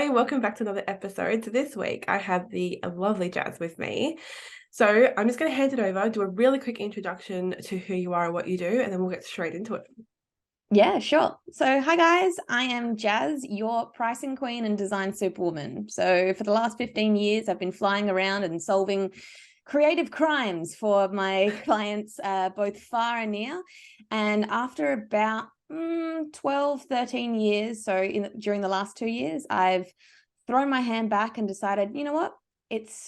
Hi, welcome back to another episode. So this week I have the lovely Jazz with me. So I'm just going to hand it over, do a really quick introduction to who you are and what you do, and then we'll get straight into it. Yeah, sure. So, hi guys, I am Jazz, your pricing queen and design superwoman. So, for the last 15 years, I've been flying around and solving creative crimes for my clients, both far and near. And after about 12, 13 years, so during the last 2 years, I've thrown my hand back and decided, you know what?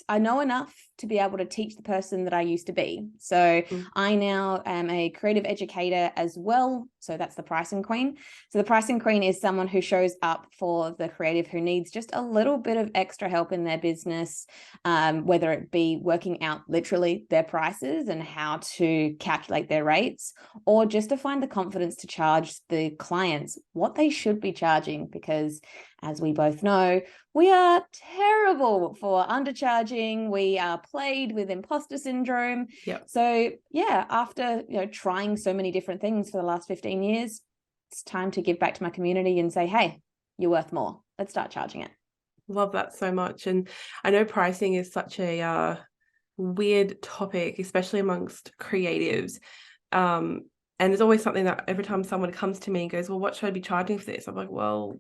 I know enough to be able to teach the person that I used to be. So I now am a creative educator as well. So that's the pricing queen. So the pricing queen is someone who shows up for the creative who needs just a little bit of extra help in their business, whether it be working out literally their prices and how to calculate their rates, or just to find the confidence to charge the clients what they should be charging, because as we both know, we are terrible for undercharging. We are plagued with imposter syndrome. Yep. So yeah, after trying so many different things for the last 15 years, it's time to give back to my community and say, hey, you're worth more. Let's start charging it. Love that so much. And I know pricing is such a weird topic, especially amongst creatives. And there's always something that every time someone comes to me and goes, well, what should I be charging for this? I'm like, well,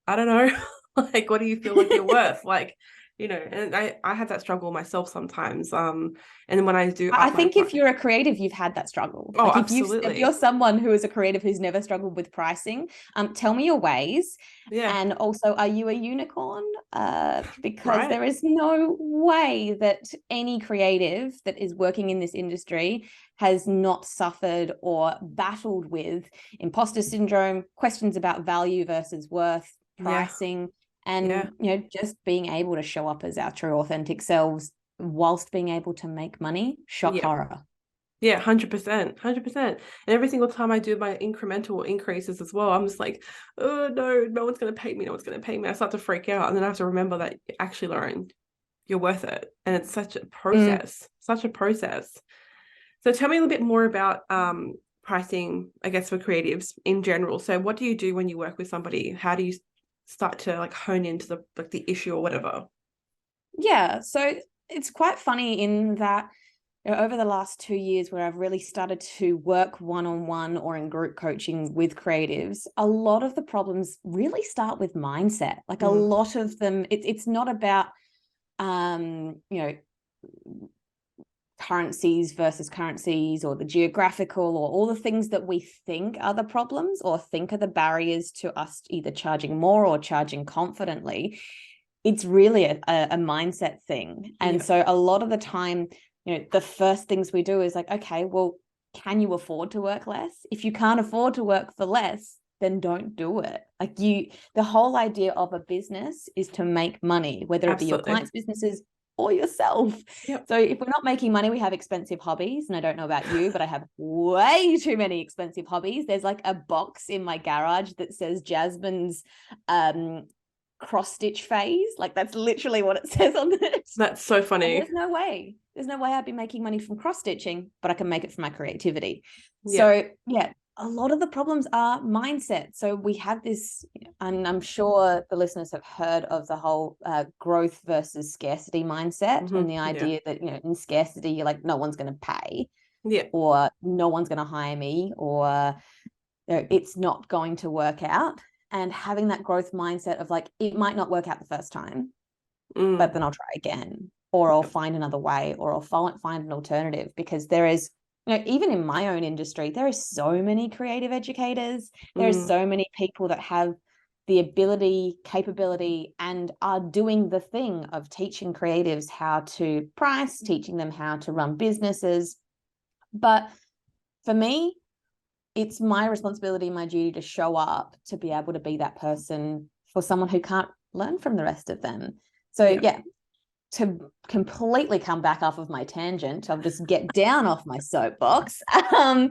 I don't know. Like, what do you feel like you're worth? Like, and I had that struggle myself sometimes. And then when I do I think if you're a creative, you've had that struggle. Oh, like absolutely. If you're someone who is a creative who's never struggled with pricing, tell me your ways. Yeah. And also, are you a unicorn? Because Right. there is no way that any creative that is working in this industry has not suffered or battled with imposter syndrome, questions about value versus worth, pricing, and just being able to show up as our true authentic selves whilst being able to make money. Shock horror. Yeah, 100%, 100%. And every single time I do my incremental increases as well, I'm just like, oh no one's going to pay me. No one's going to pay me. I start to freak out. And then I have to remember that actually, Lauren, you're worth it. And it's such a process, such a process. So tell me a little bit more about pricing, I guess, for creatives in general. So what do you do when you work with somebody? How do you start to like hone into the issue or whatever? Yeah, so it's quite funny in that over the last 2 years where I've really started to work one-on-one or in group coaching with creatives, a lot of the problems really start with mindset. Like a lot of them, it's not about, currencies versus currencies or the geographical or all the things that we think are the problems or think are the barriers to us either charging more or charging confidently. It's really a mindset thing. And so a lot of the time, the first things we do is like, okay, well, can you afford to work less? If you can't afford to work for less, then don't do it. Like the whole idea of a business is to make money, whether it be your clients' businesses or yourself. Yep. So if we're not making money, we have expensive hobbies. And I don't know about you, but I have way too many expensive hobbies. There's like a box in my garage that says Jasmine's cross stitch phase. Like that's literally what it says on it. That's so funny. And there's no way I'd be making money from cross stitching, but I can make it from my creativity. So a lot of the problems are mindset. So we have this, and I'm sure the listeners have heard of the whole growth versus scarcity mindset, and the idea that, in scarcity, you're like, no one's going to pay, or no one's going to hire me, or it's not going to work out. And having that growth mindset of like, it might not work out the first time, but then I'll try again, or I'll find another way, or I'll find an alternative, because there is, even in my own industry, there are so many creative educators. There are so many people that have the ability, capability, and are doing the thing of teaching creatives how to price, teaching them how to run businesses. But for me, it's my responsibility, my duty to show up to be able to be that person for someone who can't learn from the rest of them. So to completely come back off of my tangent, I'll just get down off my soapbox. A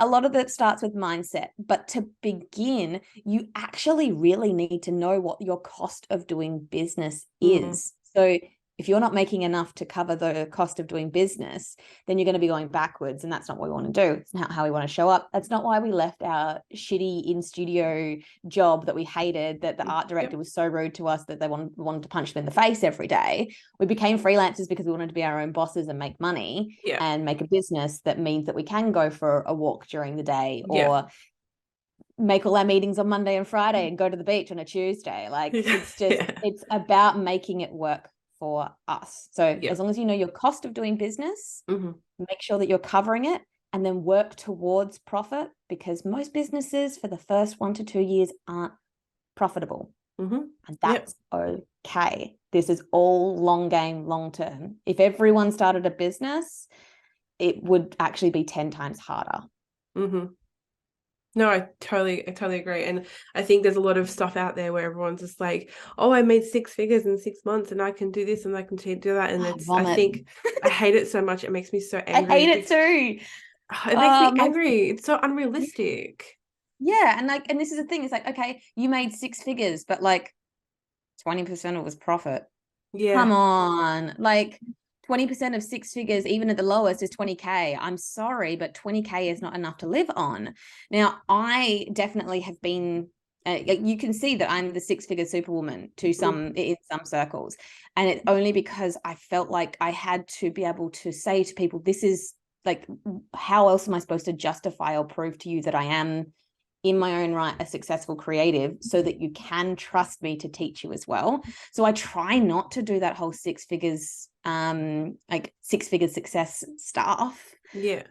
lot of that starts with mindset. But to begin, you actually really need to know what your cost of doing business is. So if you're not making enough to cover the cost of doing business, then you're going to be going backwards. And that's not what we want to do. It's not how we want to show up. That's not why we left our shitty in-studio job that we hated, that the art director was so rude to us that they wanted to punch them in the face every day. We became freelancers because we wanted to be our own bosses and make money and make a business that means that we can go for a walk during the day or make all our meetings on Monday and Friday and go to the beach on a Tuesday. Like it's just, it's about making it work for us. So as long as you know your cost of doing business, make sure that you're covering it and then work towards profit, because most businesses for the first 1 to 2 years aren't profitable. And that's okay. This is all long game, long term. If everyone started a business, it would actually be 10 times harder. No, I totally agree. And I think there's a lot of stuff out there where everyone's just like, oh, I made 6 figures in 6 months and I can do this and I can do that. And it's, I think I hate it so much. It makes me so angry. I hate it too. It makes me angry. It's so unrealistic. Yeah. And this is the thing. It's like, okay, you made 6 figures, but like 20% of it was profit. Come on. Like 20% of 6 figures, even at the lowest, is 20K. I'm sorry, but 20K is not enough to live on. Now, I definitely have been, you can see that I'm the 6-figure superwoman to in some circles. And it's only because I felt like I had to be able to say to people, this is like, how else am I supposed to justify or prove to you that I am in my own right a successful creative, so that you can trust me to teach you as well. So I try not to do that whole 6 figures, like 6-figure success stuff.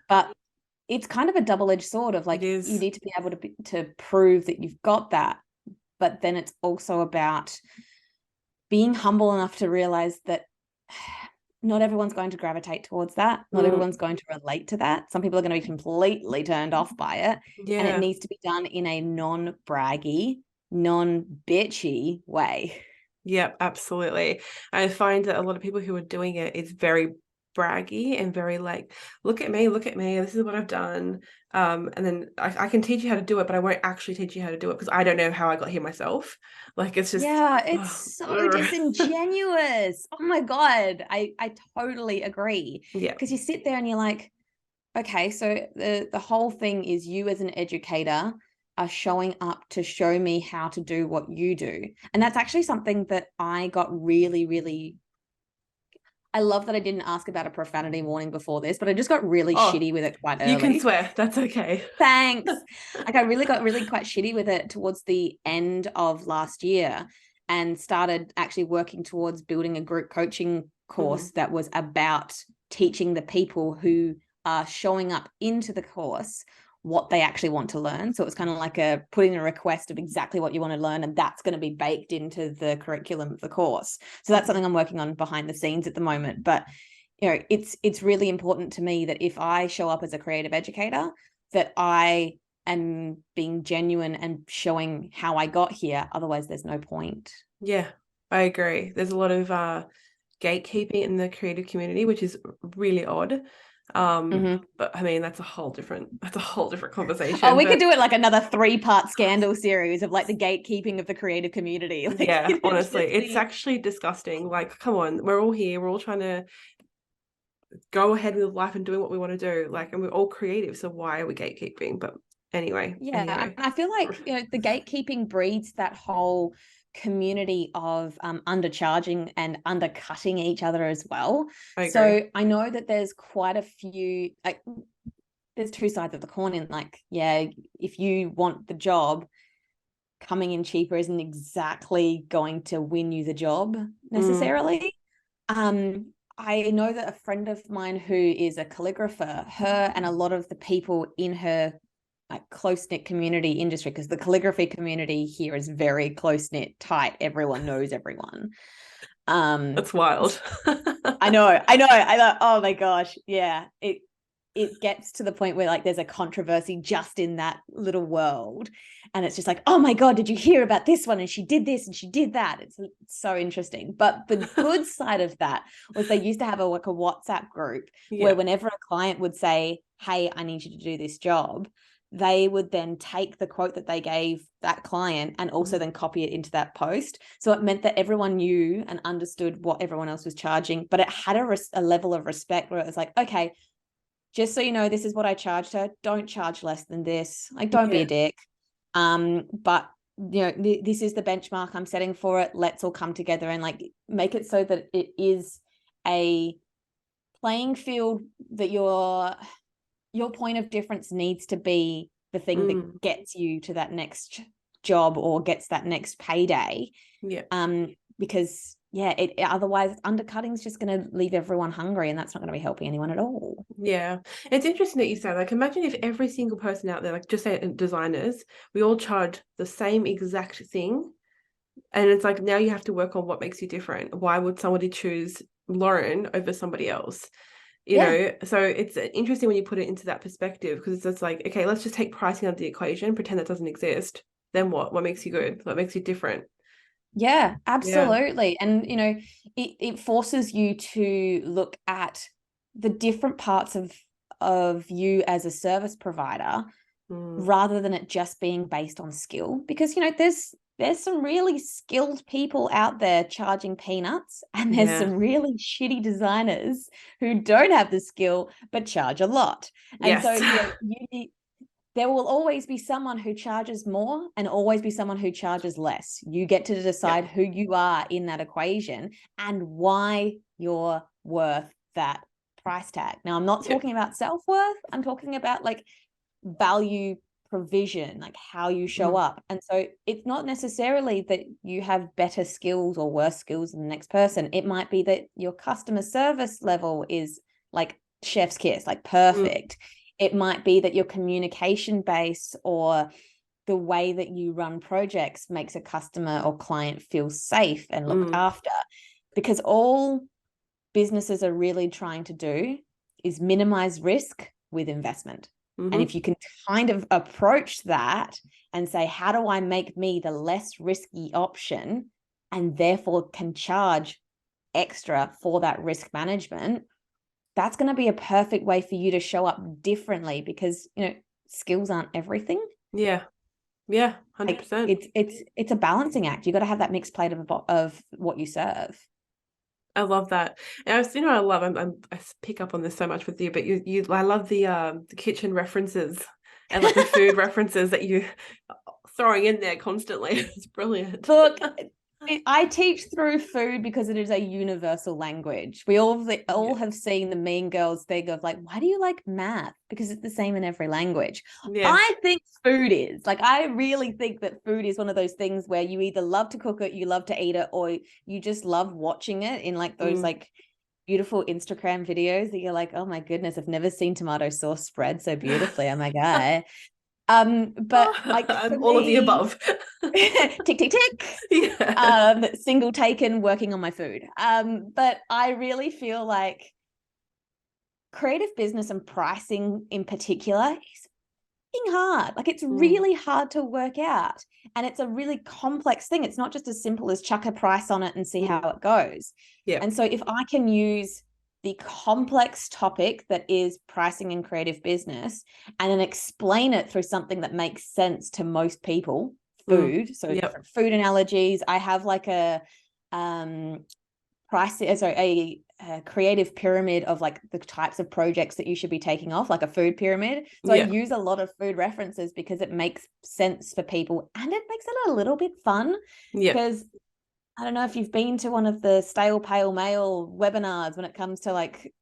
But it's kind of a double-edged sword of like, you need to be able to prove that you've got that. But then it's also about being humble enough to realize that not everyone's going to gravitate towards that. Not everyone's going to relate to that. Some people are going to be completely turned off by it. And it needs to be done in a non-braggy, non-bitchy way. Yep, absolutely. I find that a lot of people who are doing it is very braggy and very like, look at me, this is what I've done. And then I can teach you how to do it, but I won't actually teach you how to do it because I don't know how I got here myself. Like, it's just, it's so disingenuous. Oh my God. I totally agree. Because you sit there and you're like, okay, so the whole thing is you as an educator are showing up to show me how to do what you do. And that's actually something that I got really, really, I love that I didn't ask about a profanity warning before this, but I just got really shitty with it quite early. You can swear. That's okay. Thanks. Like I really got quite shitty with it towards the end of last year and started actually working towards building a group coaching course that was about teaching the people who are showing up into the course what they actually want to learn. So it's kind of like putting a request of exactly what you want to learn, and that's going to be baked into the curriculum of the course. So that's something I'm working on behind the scenes at the moment. But you know, it's really important to me that if I show up as a creative educator, that I am being genuine and showing how I got here. Otherwise, there's no point. Yeah, I agree. There's a lot of gatekeeping in the creative community, which is really odd. But I mean, that's a whole different conversation. Oh, we could do it like another 3-part scandal series of like the gatekeeping of the creative community. Like, honestly, it's actually disgusting. Like, come on, we're all here, we're all trying to go ahead with life and doing what we want to do. Like, and we're all creative, so why are we gatekeeping? But anyway. I feel like, you know, the gatekeeping breeds that whole community of undercharging and undercutting each other as well. So I know that there's quite a few, like there's 2 sides of the coin in like, if you want the job, coming in cheaper isn't exactly going to win you the job necessarily. I know that a friend of mine who is a calligrapher, her and a lot of the people in her like close-knit community industry, because the calligraphy community here is very close-knit, tight, everyone knows everyone. That's wild. I know. I oh my gosh. Yeah. It gets to the point where like there's a controversy just in that little world. And it's just like, oh my God, did you hear about this one? And she did this and she did that. It's so interesting. But the good side of that was they used to have a WhatsApp group where whenever a client would say, hey, I need you to do this job, they would then take the quote that they gave that client and also then copy it into that post. So it meant that everyone knew and understood what everyone else was charging, but it had a level of respect where it was like, okay, just so you know, this is what I charged her. Don't charge less than this. Like, don't be a dick. But you know, this is the benchmark I'm setting for it. Let's all come together and like make it so that it is a playing field, that your point of difference needs to be the thing that gets you to that next job or gets that next payday. Because otherwise undercutting is just going to leave everyone hungry, and that's not going to be helping anyone at all. It's interesting that you say, like, imagine if every single person out there, like just say designers, we all charge the same exact thing, and it's like, now you have to work on what makes you different. Why would somebody choose Lauren over somebody else? You know, so it's interesting when you put it into that perspective, because it's just like, okay, let's just take pricing out of the equation, pretend that doesn't exist. Then what makes you good? What makes you different? Yeah, absolutely. And you know, it forces you to look at the different parts of you as a service provider, rather than it just being based on skill. Because you know, there's some really skilled people out there charging peanuts, and there's some really shitty designers who don't have the skill but charge a lot. And so there will always be someone who charges more and always be someone who charges less. You get to decide who you are in that equation and why you're worth that price tag. Now, I'm not talking about self-worth. I'm talking about like value provision, like how you show up. And so it's not necessarily that you have better skills or worse skills than the next person. It might be that your customer service level is like chef's kiss, like perfect. It might be that your communication base or the way that you run projects makes a customer or client feel safe and looked after. Because all businesses are really trying to do is minimize risk with investment. And if you can kind of approach that and say, how do I make me the less risky option, and therefore can charge extra for that risk management, that's going to be a perfect way for you to show up differently, because, you know, skills aren't everything. 100%. Like, it's a balancing act. You got to have that mixed plate of what you serve. I love that. And I pick up on this so much with you, but I love the kitchen references and like the food references that you throwing in there constantly. It's brilliant. Look, I teach through food because it is a universal language. We all have seen the Mean Girls thing of like, why do you like math? Because it's the same in every language. I think food is like, I really think that food is one of those things where you either love to cook it, you love to eat it, or you just love watching it in like those like beautiful Instagram videos that you're like, oh my goodness, I've never seen tomato sauce spread so beautifully. Oh my God. But like all of the above. tick, tick, tick. Single taken working on my food. But I really feel like creative business and pricing in particular is fucking hard. Like, it's really hard to work out, and it's a really complex thing. It's not just as simple as chuck a price on it and see how it goes. And so if I can use the complex topic that is pricing in creative business and then explain it through something that makes sense to most people, food. So different food analogies. I have like a creative pyramid of like the types of projects that you should be taking off, like a food pyramid. So I use a lot of food references because it makes sense for people, and it makes it a little bit fun. Because I don't know if you've been to one of the Stale Pale Mail webinars when it comes to like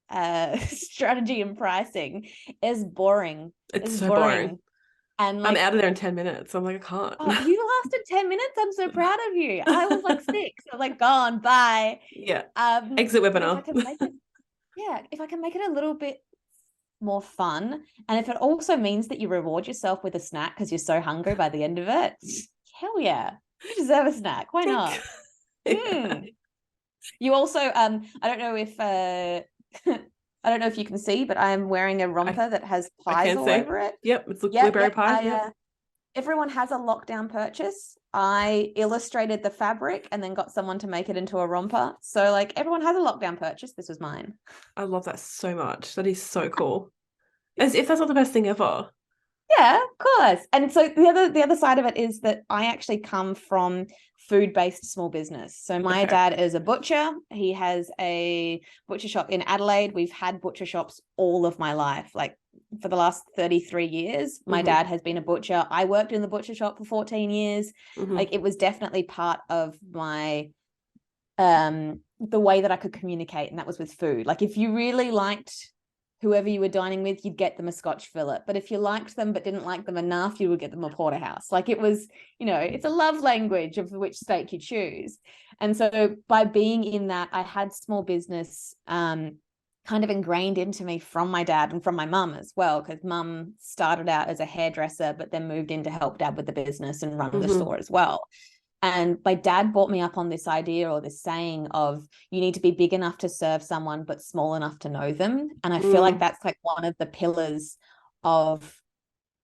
strategy and pricing. It's boring. It's so boring. And like, I'm out of there in 10 minutes. I'm like, I can't. Oh, you lasted 10 minutes? I'm so proud of you. I was like 6. I was like, gone, bye. Exit webinar. If I can make it a little bit more fun, and if it also means that you reward yourself with a snack because you're so hungry by the end of it, hell yeah. You deserve a snack. Why not? You also, I don't know if I don't know if you can see, but I am wearing a romper that has pies all over it. It's a blueberry pie. Everyone has a lockdown purchase. I illustrated the fabric and then got someone to make it into a romper. So like, everyone has a lockdown purchase. This was mine. I love that so much. That is so cool. As if that's not the best thing ever. Yeah, of course. And so the other side of it is that I actually come from food-based small business. So my dad is a butcher. He has a butcher shop in Adelaide. We've had butcher shops all of my life. Like for the last 33 years, my dad has been a butcher. I worked in the butcher shop for 14 years. Like it was definitely part of my the way that I could communicate, and that was with food. Like if you really liked whoever you were dining with, you'd get them a Scotch fillet. But if you liked them but didn't like them enough, you would get them a porterhouse. Like it was, it's a love language of which steak you choose. And so by being in that, I had small business kind of ingrained into me from my dad and from my mum as well, because mum started out as a hairdresser, but then moved in to help dad with the business and run the store as well. And my dad brought me up on this idea or this saying of you need to be big enough to serve someone, but small enough to know them. And I feel like that's like one of the pillars of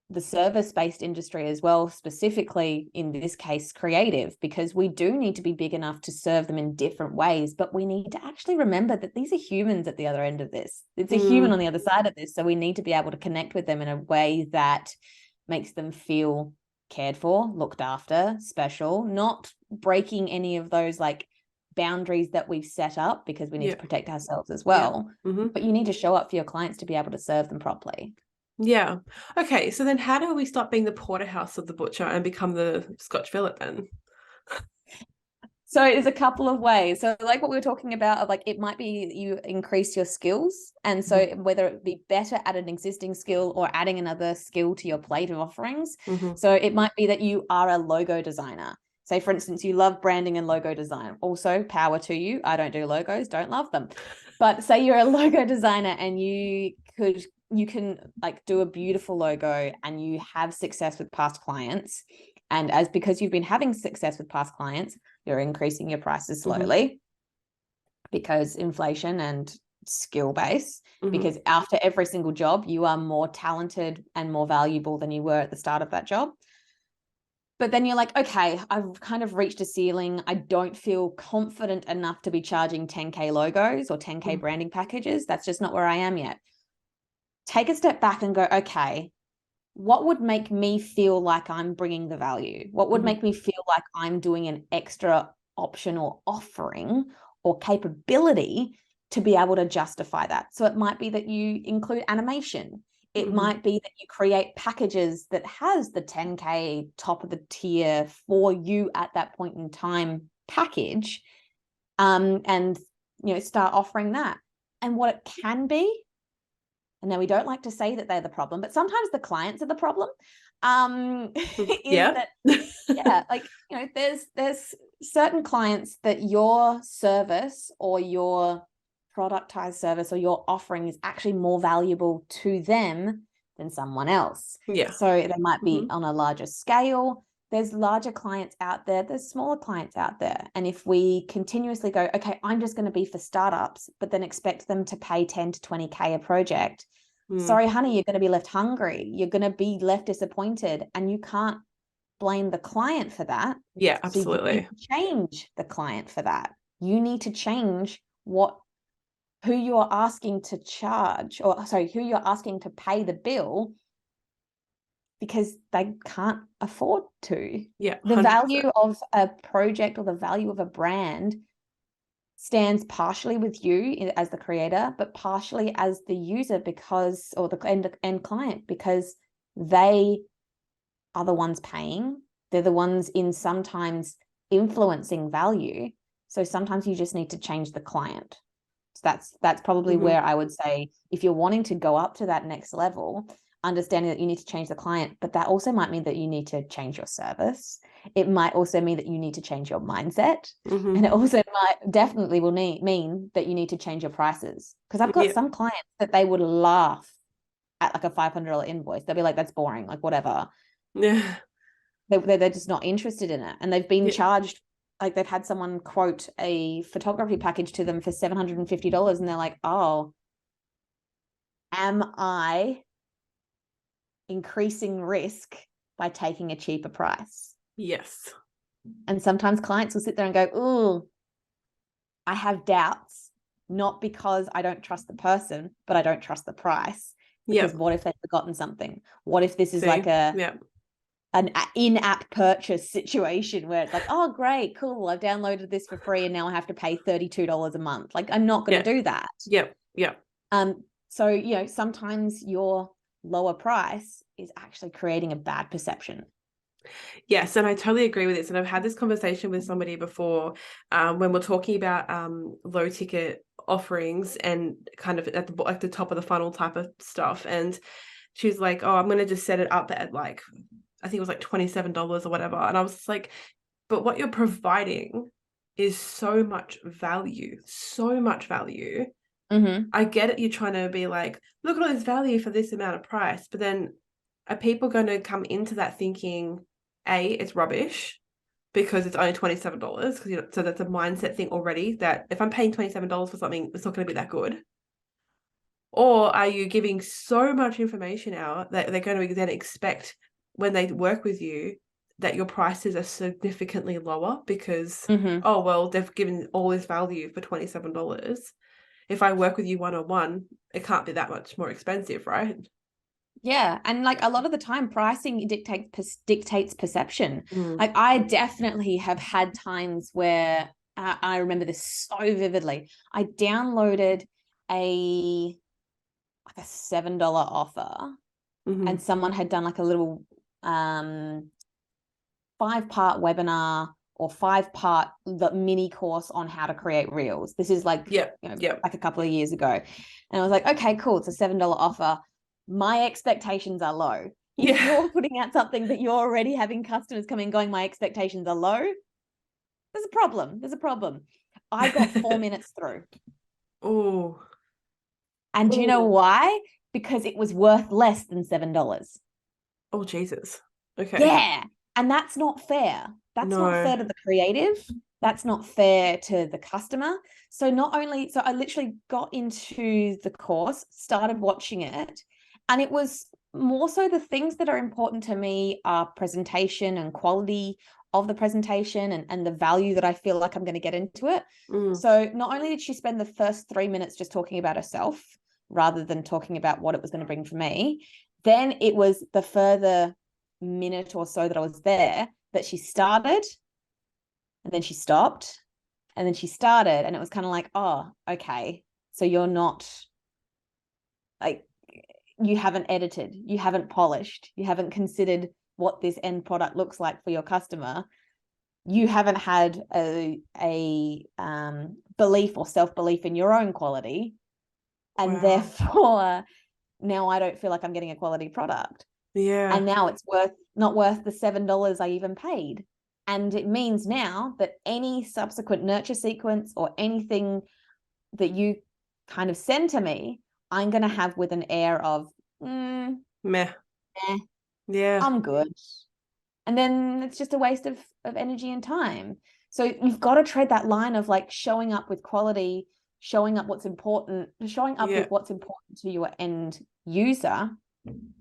the service-based industry as well, specifically in this case, creative, because we do need to be big enough to serve them in different ways, but we need to actually remember that these are humans at the other end of this. It's a human on the other side of this. So we need to be able to connect with them in a way that makes them feel cared for, looked after, special, not breaking any of those like boundaries that we've set up, because we need to protect ourselves as well. But you need to show up for your clients to be able to serve them properly. Yeah. Okay. So then how do we stop being the porterhouse of the butcher and become the Scotch fillet then? So there's a couple of ways. So like what we were talking about of like, it might be you increase your skills. And so whether it be better at an existing skill or adding another skill to your plate of offerings. So it might be that you are a logo designer. Say, for instance, you love branding and logo design. Also, power to you. I don't do logos, don't love them. But say you're a logo designer and you can like do a beautiful logo and you have success with past clients. And because you've been having success with past clients, you're increasing your prices slowly because inflation and skill base, because after every single job, you are more talented and more valuable than you were at the start of that job. But then you're like, okay, I've kind of reached a ceiling. I don't feel confident enough to be charging 10K logos or 10K branding packages. That's just not where I am yet. Take a step back and go, okay, what would make me feel like I'm bringing the value? What would make me feel like I'm doing an extra optional offering or capability to be able to justify that? So it might be that you include animation. It might be that you create packages that has the 10K top of the tier for you at that point in time package, and start offering that. And what it can be, and now we don't like to say that they're the problem, but sometimes the clients are the problem. There's certain clients that your service or your productized service or your offering is actually more valuable to them than someone else. Yeah. So they might be on a larger scale. There's larger clients out there. There's smaller clients out there. And if we continuously go, okay, I'm just going to be for startups, but then expect them to pay 10 to 20K a project. Sorry, honey, you're going to be left hungry. You're going to be left disappointed, and you can't blame the client for that. Yeah, absolutely. So you need to change the client for that. You need to change who you're asking to charge, who you're asking to pay the bill, because they can't afford to. Yeah, 100%. The value of a project or the value of a brand stands partially with you as the creator, but partially as the user, or the end client, because they are the ones paying. They're the ones sometimes influencing value. So sometimes you just need to change the client. So that's probably where I would say, if you're wanting to go up to that next level, understanding that you need to change the client, but that also might mean that you need to change your service. It might also mean that you need to change your mindset. And it also definitely will mean that you need to change your prices. Because I've got some clients that they would laugh at like a $500 invoice. They'll be like, that's boring, like whatever. Yeah. They're just not interested in it. And they've been charged, like they've had someone quote a photography package to them for $750. And they're like, oh, am I increasing risk by taking a cheaper price? Yes. And sometimes clients will sit there and go, oh, I have doubts, not because I don't trust the person, but I don't trust the price. because Yep. what if they've forgotten something? What if this is See? like Yep. an in-app purchase situation where it's like, oh, great, cool, I've downloaded this for free and now I have to pay $32 a month. Like, I'm not going to do that. Yep. Yep. So, you know, sometimes your lower price is actually creating a bad perception. Yes, and I totally agree with this. And I've had this conversation with somebody before when we're talking about low ticket offerings and kind of at the top of the funnel type of stuff. And she's like, oh, I'm going to just set it up at like, I think it was like $27 or whatever. And I was like, but what you're providing is so much value, so much value. Mm-hmm. I get it. You're trying to be like, look at all this value for this amount of price. But then are people going to come into that thinking, A, it's rubbish because it's only $27? Because so that's a mindset thing already, that if I'm paying $27 for something, it's not going to be that good. Or are you giving so much information out that they're going to then expect when they work with you that your prices are significantly lower because, oh, well, they've given all this value for $27. If I work with you one-on-one, it can't be that much more expensive, right? Yeah. And like a lot of the time pricing dictates perception. Mm. Like I definitely have had times where I remember this so vividly. I downloaded a $7 offer and someone had done like a little 5-part webinar or 5-part mini course on how to create reels. This is like, like a couple of years ago. And I was like, okay, cool. It's a $7 offer. My expectations are low. If you're putting out something that you're already having customers coming going, my expectations are low, there's a problem. There's a problem. I got 4 minutes through. Oh. And do you know why? Because it was worth less than $7. Oh, Jesus. Okay. Yeah. And that's not fair. That's not fair to the creative. That's not fair to the customer. So I literally got into the course, started watching it, and it was more so the things that are important to me are presentation and quality of the presentation and the value that I feel like I'm going to get into it. So not only did she spend the first 3 minutes just talking about herself rather than talking about what it was going to bring for me, then it was the further minute or so that I was there that she started and then she stopped and then she started, and it was kind of like, oh, okay, so you're not like, you haven't edited, you haven't polished, you haven't considered what this end product looks like for your customer, you haven't had a belief or self-belief in your own quality, and therefore now I don't feel like I'm getting a quality product. Yeah. And now it's not worth the $7 I even paid. And it means now that any subsequent nurture sequence or anything that you kind of send to me, I'm going to have with an air of, meh. Yeah. I'm good. And then it's just a waste of energy and time. So you've got to tread that line of like showing up with quality, showing up with what's important to your end user,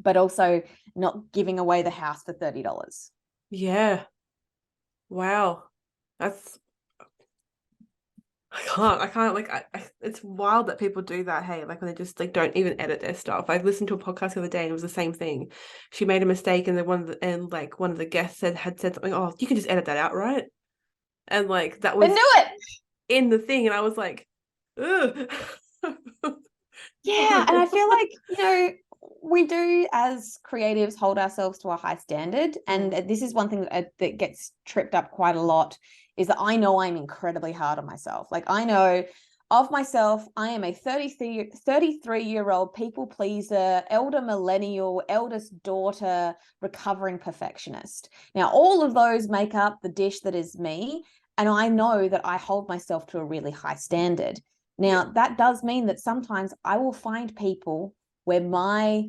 but also not giving away the house for $30. Yeah. Wow. That's, I can't like, it's wild that people do that. Hey, like when they just like don't even edit their stuff. I listened to a podcast the other day and it was the same thing. She made a mistake and one of the guests had said something, oh, you can just edit that out, right? And like that was in the thing. And I was like, ugh. Yeah. And I feel like, you know, we do as creatives hold ourselves to a high standard. And this is one thing that gets tripped up quite a lot, is that I know I'm incredibly hard on myself. Like I know of myself, I am a 33-year-old people pleaser, elder millennial, eldest daughter, recovering perfectionist. Now, all of those make up the dish that is me. And I know that I hold myself to a really high standard. Now, that does mean that sometimes I will find people where my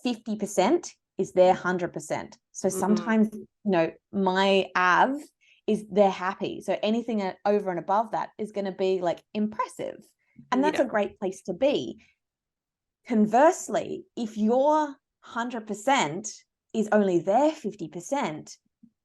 50% is their 100%. So sometimes, you know, my AV is they're happy. So anything over and above that is going to be like impressive. And that's a great place to be. Conversely, if your 100% is only their 50%,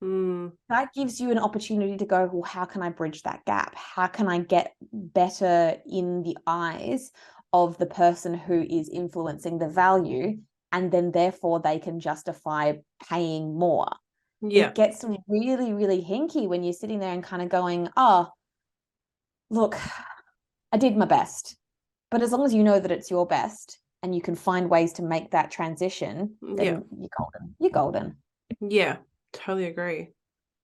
that gives you an opportunity to go, well, how can I bridge that gap? How can I get better in the eyes of the person who is influencing the value, and then therefore they can justify paying more. It gets really, really hinky when you're sitting there and kind of going, oh, look, I did my best. But as long as you know that it's your best and you can find ways to make that transition, then you're golden. You're golden. Yeah, totally agree.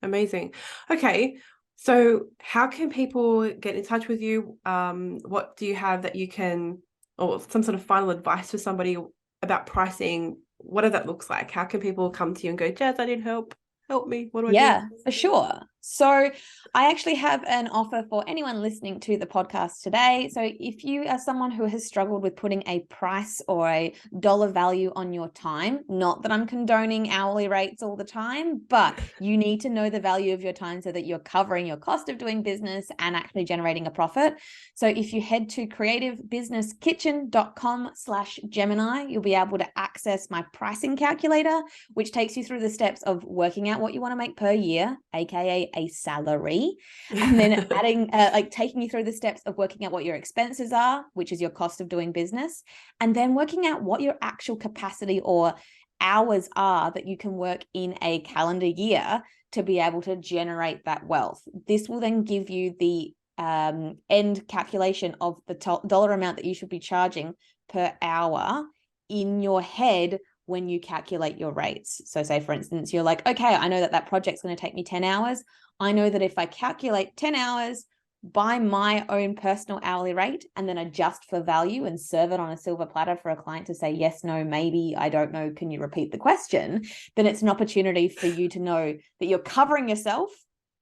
Amazing. Okay. So how can people get in touch with you? What do you have that you can, or some sort of final advice for somebody about pricing? What does that look like? How can people come to you and go, Jazz, I need help. Help me. What do I do? Yeah, for sure. So I actually have an offer for anyone listening to the podcast today. So if you are someone who has struggled with putting a price or a dollar value on your time, not that I'm condoning hourly rates all the time, but you need to know the value of your time so that you're covering your cost of doing business and actually generating a profit. So if you head to creativebusinesskitchen.com/Gemini, you'll be able to access my pricing calculator, which takes you through the steps of working out what you want to make per year, aka a salary, and then adding taking you through the steps of working out what your expenses are, which is your cost of doing business, and then working out what your actual capacity or hours are that you can work in a calendar year to be able to generate that wealth. This will then give you the end calculation of the dollar amount that you should be charging per hour in your head when you calculate your rates. So say, for instance, you're like, okay, I know that that project's going to take me 10 hours. I know that if I calculate 10 hours by my own personal hourly rate and then adjust for value and serve it on a silver platter for a client to say, yes, no, maybe, I don't know, can you repeat the question? Then it's an opportunity for you to know that you're covering yourself,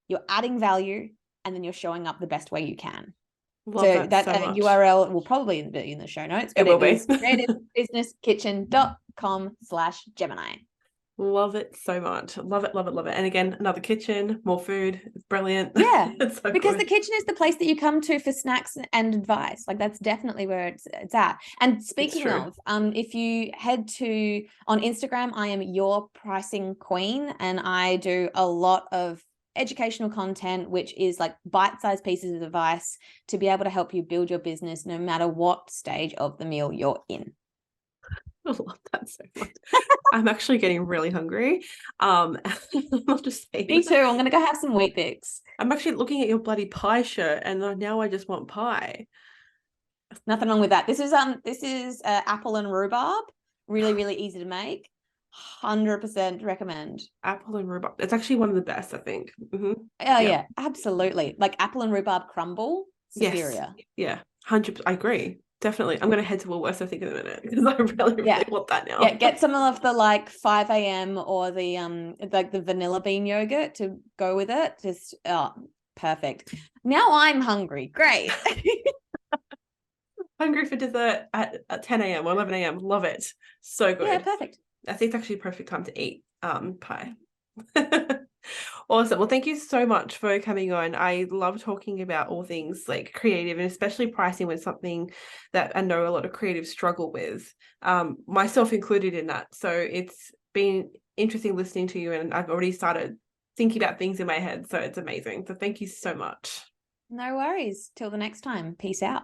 you're adding value, and then you're showing up the best way you can. Love that so much. URL will probably be in the show notes, but it is creativebusinesskitchen.com/Gemini. Love it so much. Love it, love it, love it. And again, another kitchen, more food. It's brilliant. Yeah, it's so because good. the kitchen is the place that you come to for snacks and advice. Like that's definitely where it's at. And speaking of, if you head to on Instagram, I am your pricing queen, and I do a lot of educational content, which is like bite-sized pieces of advice to be able to help you build your business no matter what stage of the meal you're in. I love that so much. I'm actually getting really hungry. I'll just say me too. I'm gonna go have some Wheat Bix. I'm actually looking at your bloody pie shirt, and now I just want pie. Nothing wrong with that. This is apple and rhubarb. Really, really easy to make. 100% recommend. Apple and rhubarb. It's actually one of the best, I think. Oh yeah, absolutely. Like apple and rhubarb crumble, superior. Yes. Yeah, 100%. I agree. Definitely. I'm going to head to Woolworths, I think, in a minute, because I really want that now. Yeah, get some of the like 5 a.m. or the like the vanilla bean yogurt to go with it. Just perfect. Now I'm hungry. Great. Hungry for dessert at 10 a.m. or 11 a.m. Love it. So good. Yeah, perfect. I think it's actually a perfect time to eat pie. Awesome. Well, thank you so much for coming on. I love talking about all things like creative, and especially pricing when something that I know a lot of creatives struggle with, myself included in that. So it's been interesting listening to you, and I've already started thinking about things in my head. So it's amazing. So thank you so much. No worries. Till the next time. Peace out.